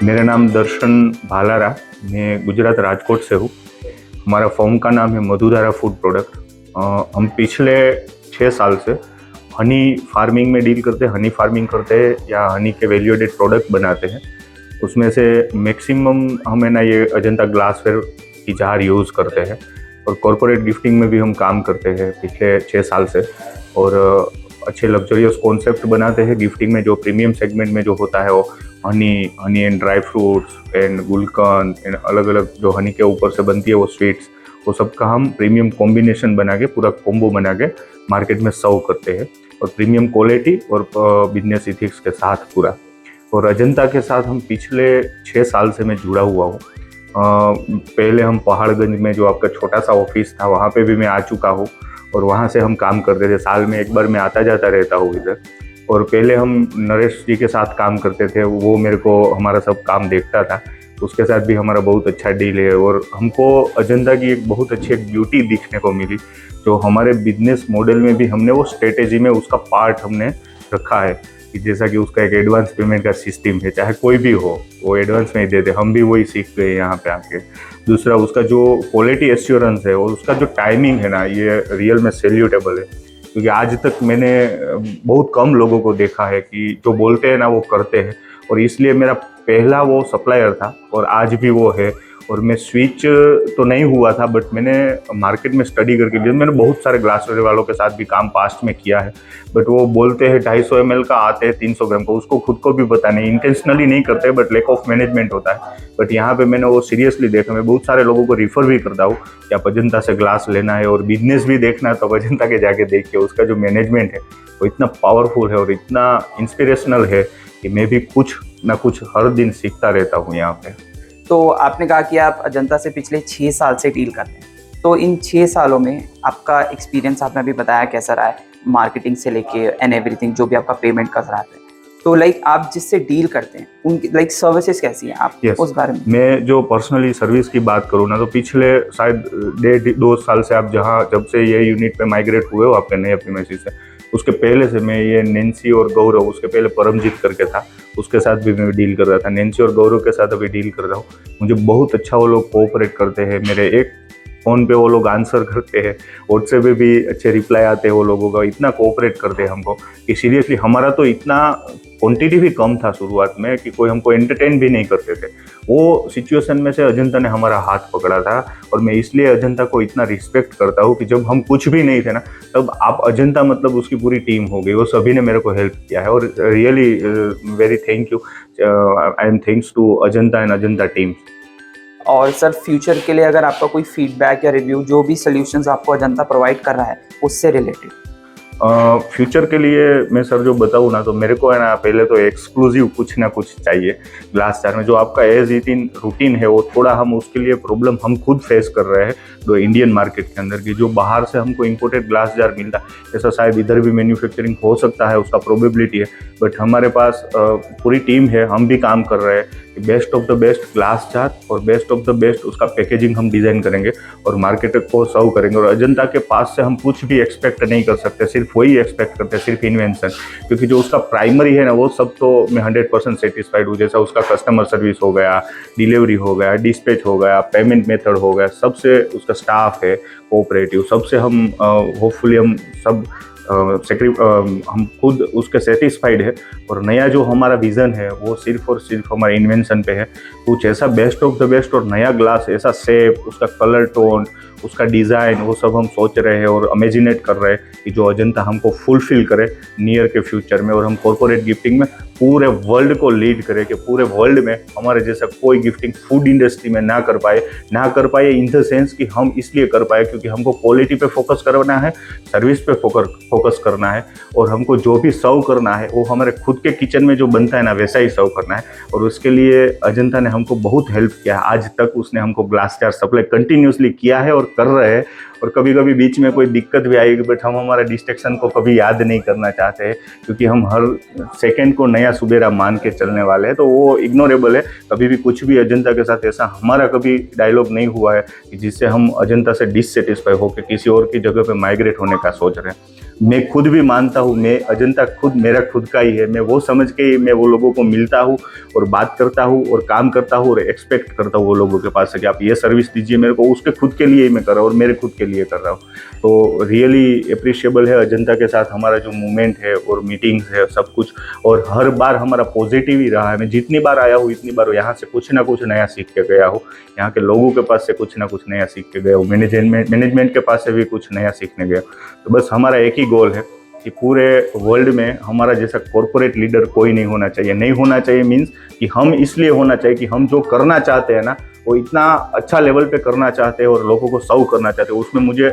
मेरा नाम दर्शन भालारा, मैं गुजरात राजकोट से हूँ। हमारा फर्म का नाम है मधुधारा फूड प्रोडक्ट। हम पिछले 6 साल से हनी फार्मिंग में डील करते हैं, हनी फार्मिंग करते हैं या हनी के वैल्यू एडेड प्रोडक्ट बनाते हैं। उसमें से मैक्सिमम हम है ना ये अजंता ग्लासवेयर की जार यूज़ करते हैं और कॉरपोरेट गिफ्टिंग में भी हम काम करते हैं पिछले 6 साल से। और अच्छे लग्जरियस कॉन्सेप्ट बनाते हैं गिफ्टिंग में। जो प्रीमियम सेगमेंट में जो होता है वो honey and dry fruits and gulkand and अलग अलग जो हनी के ऊपर से बनती है वो स्वीट्स, वो सब का हम प्रीमियम कॉम्बिनेशन बना के पूरा कॉम्बो बना के मार्केट में सर्व करते हैं और प्रीमियम क्वालिटी और बिजनेस इथिक्स के साथ पूरा। और अजंता के साथ हम पिछले 6 साल से मैं जुड़ा हुआ हूँ। पहले हम पहाड़गंज में जो आपका छोटा सा ऑफिस था वहाँ पे भी मैं आ चुका हूँ और वहाँ से हम काम करते थे। साल में एक बार मैं आता जाता रहता हूँ इधर। और पहले हम नरेश जी के साथ काम करते थे, वो मेरे को हमारा सब काम देखता था। उसके साथ भी हमारा बहुत अच्छा डील है और हमको अजंता की एक बहुत अच्छी एक ब्यूटी दिखने को मिली, जो हमारे बिजनेस मॉडल में भी हमने वो स्ट्रेटेजी में उसका पार्ट हमने रखा है कि जैसा कि उसका एक एडवांस पेमेंट का सिस्टम है, चाहे कोई भी हो वो एडवांस में ही देते, हम भी वही सीख गए यहाँ पे आके। दूसरा उसका जो क्वालिटी एश्योरेंस है और उसका जो टाइमिंग है ना, ये रियल में सैल्यूटेबल है। क्योंकि आज तक मैंने बहुत कम लोगों को देखा है कि जो बोलते हैं ना वो करते हैं। और इसलिए मेरा पहला वो सप्लायर था और आज भी वो है। और मैं स्विच तो नहीं हुआ था, बट मैंने मार्केट में स्टडी करके भी मैंने बहुत सारे ग्लासवेयर वालों के साथ भी काम पास्ट में किया है। बट वो बोलते हैं 250 ml का, आते हैं 300 ग्राम का, उसको खुद को भी पता नहीं, इंटेंशनली नहीं करते बट लैक ऑफ मैनेजमेंट होता है। बट यहाँ पे मैंने वो सीरियसली देखा। मैं बहुत सारे लोगों को रिफर भी करता हूँ कि आप अजंता से ग्लास लेना है और बिजनेस भी देखना है तो अजंता के जाके देखिए। उसका जो मैनेजमेंट है वो इतना पावरफुल है और इतना इंस्पिरेशनल है कि मैं भी कुछ ना कुछ हर दिन सीखता रहता हूँ यहाँ पे। तो आपने कहा कि आप अजंता से पिछले 6 साल से डील करते हैं, तो इन 6 सालों में आपका एक्सपीरियंस आपने अभी बताया कैसा रहा है, मार्केटिंग से लेके एंड एवरीथिंग, जो भी आपका पेमेंट का रहा है। तो आप जिससे डील करते हैं उनकी सर्विसेज कैसी हैं, आप उस बारे में। मैं जो पर्सनली सर्विस की बात करूँ ना, तो पिछले शायद 1.5-2 साल से आप जब से ये यूनिट पे माइग्रेट हुए हो आपके नए प्रीमाइसेस से, उसके पहले से मैं ये नैन्सी और गौरव, उसके पहले परमजीत करके था, उसके साथ भी मैं डील कर रहा था। नैन्सी और गौरव के साथ अभी डील कर रहा हूँ। मुझे बहुत अच्छा वो लोग कोऑपरेट करते हैं। मेरे एक फ़ोन पे वो लोग आंसर करते हैं, व्हाट्सएप पे भी अच्छे रिप्लाई आते हैं वो लोगों का। इतना कोऑपरेट करते हैं हमको कि सीरियसली हमारा तो इतना क्वांटिटी भी कम था शुरुआत में कि कोई हमको एंटरटेन भी नहीं करते थे। वो सिचुएशन में से अजंता ने हमारा हाथ पकड़ा था और मैं इसलिए अजंता को इतना रिस्पेक्ट करता हूँ कि जब हम कुछ भी नहीं थे ना, तब आप अजंता मतलब उसकी पूरी टीम हो गई। वो सभी ने मेरे को हेल्प किया है और really very thank you. I am thanks to Ajanta and Ajanta team. और सर, फ्यूचर के लिए अगर आपका कोई फीडबैक या रिव्यू, जो भी सॉल्यूशंस आपको अजंता प्रोवाइड कर रहा है उससे रिलेटेड। फ्यूचर के लिए मैं सर जो बताऊँ ना, तो मेरे को है ना पहले तो एक्सक्लूसिव कुछ ना कुछ चाहिए ग्लास जार में। जो आपका एज इट इन रूटीन है वो थोड़ा हम उसके लिए प्रॉब्लम हम खुद फेस कर रहे हैं जो इंडियन मार्केट के अंदर की। जो बाहर से हमको इंपोर्टेड ग्लास जार मिलता है, ऐसा शायद इधर भी मैन्युफैक्चरिंग हो सकता है, उसका प्रोबेबिलिटी है। बट हमारे पास पूरी टीम है, हम भी काम कर रहे हैं कि best of the best glass jar और बेस्ट ऑफ द बेस्ट उसका पैकेजिंग हम डिज़ाइन करेंगे और मार्केट को सर्व करेंगे। और अजंता के पास से हम कुछ भी एक्सपेक्ट नहीं कर सकते, सिर्फ वही एक्सपेक्ट करते हैं, सिर्फ इन्वेंशन। क्योंकि जो उसका प्राइमरी है ना वो सब तो मैं 100% सेटिस्फाइड हूँ। जैसा उसका कस्टमर सर्विस हो गया, डिलीवरी हो गया, डिस्पैच हो गया, पेमेंट मेथड हो गया, सबसे उसका स्टाफ है कोऑपरेटिव, सबसे हम होपफुली हम सब हम खुद उसके सेटिस्फाइड है। और नया जो हमारा विज़न है वो सिर्फ और सिर्फ हमारे इन्वेंशन पे है। कुछ ऐसा बेस्ट ऑफ द बेस्ट और नया ग्लास, ऐसा शेप, उसका कलर टोन, उसका डिज़ाइन, वो सब हम सोच रहे हैं और इमेजिनेट कर रहे हैं कि जो अजंता हमको फुलफिल करे नियर के फ्यूचर में। और हम कॉर्पोरेट गिफ्टिंग में पूरे वर्ल्ड को लीड करें कि पूरे वर्ल्ड में हमारे जैसा कोई गिफ्टिंग फूड इंडस्ट्री में ना कर पाए इन द सेंस कि हम इसलिए कर पाए क्योंकि हमको क्वालिटी पे फोकस करना है, सर्विस पे फोकस करना है और हमको जो भी सर्व करना है वो हमारे खुद के किचन में जो बनता है ना वैसा ही सर्व करना है। और उसके लिए अजंता ने हमको बहुत हेल्प किया है। आज तक उसने हमको ग्लास जार सप्लाई कंटिन्यूसली किया है और कर रहे हैं। और कभी कभी बीच में कोई दिक्कत भी आएगी, बट हम हमारा डिस्ट्रैक्शन को कभी याद नहीं करना चाहते हैं क्योंकि हम हर सेकंड को नया सुबेरा मान के चलने वाले हैं, तो वो इग्नोरेबल है। कभी भी कुछ भी अजंता के साथ ऐसा हमारा कभी डायलॉग नहीं हुआ है कि जिससे हम अजंता से डिससेटिस्फाई होकर किसी और की जगह पे माइग्रेट होने का सोच रहे हैं। मैं खुद भी मानता हूँ, मैं अजंता खुद मेरा खुद का ही है। मैं वो समझ के मैं वो लोगों को मिलता हूँ और बात करता हूँ और काम करता हूँ और एक्सपेक्ट करता हूँ वो लोगों के पास से कि आप ये सर्विस दीजिए मेरे को, उसके खुद के लिए ही मैं कर रहा हूँ और मेरे खुद के लिए कर रहा हूँ। तो रियली अप्रिशिएबल है अजंता के साथ हमारा जो मूवमेंट है और मीटिंग्स है सब कुछ, और हर बार हमारा पॉजिटिव ही रहा है। मैं जितनी बार आया हूँ इतनी बार यहाँ से कुछ ना कुछ नया सीख के गया हूँ, यहाँ के लोगों के पास से कुछ ना कुछ नया सीख के गया हूँ, मैनेजमेंट के पास से भी कुछ नया सीखने गया। तो बस हमारा एक ही गोल है कि पूरे वर्ल्ड में हमारा जैसा कॉरपोरेट लीडर कोई नहीं होना चाहिए। नहीं होना चाहिए मीन्स कि हम इसलिए होना चाहिए कि हम जो करना चाहते हैं ना वो इतना अच्छा लेवल पे करना चाहते हैं और लोगों को सर्व करना चाहते हैं। उसमें मुझे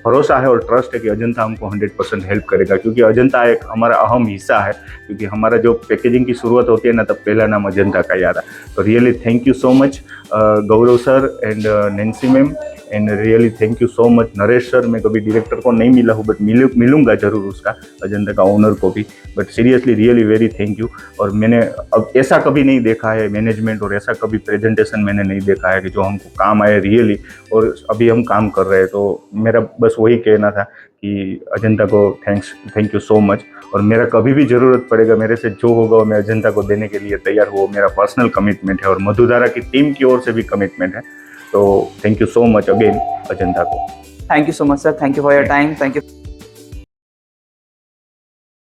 भरोसा है और ट्रस्ट है कि अजंता हमको 100% हेल्प करेगा, क्योंकि अजंता एक हमारा अहम हिस्सा है। क्योंकि हमारा जो पैकेजिंग की शुरुआत होती है ना तब पहला नाम अजंता का ही आता है। तो really thank you so much Gaurav sir and Nancy ma'am, and really thank you so much Naresh sir. मैं कभी डायरेक्टर को नहीं मिला हूँ बट मिलूंगा जरूर उसका, अजंता का ओनर को भी। But seriously really very thank you. और मैंने अब ऐसा कभी नहीं देखा है मैनेजमेंट, और ऐसा कभी प्रेजेंटेशन मैंने नहीं देखा है कि जो हमको काम आए रियली, और अभी हम काम कर रहे हैं। तो मेरा बस वही कहना था कि अजंता को थैंक यू सो मच। और मेरा कभी भी ज़रूरत पड़ेगा, मेरे से जो होगा मैं अजंता को देने के लिए तैयार हूँ। मेरा पर्सनल कमिटमेंट है और मधुधारा की टीम की ओर से भी कमिटमेंट है। तो thank you so much again Ajanta को। Thank you so much sir, thank you for your time, thank you.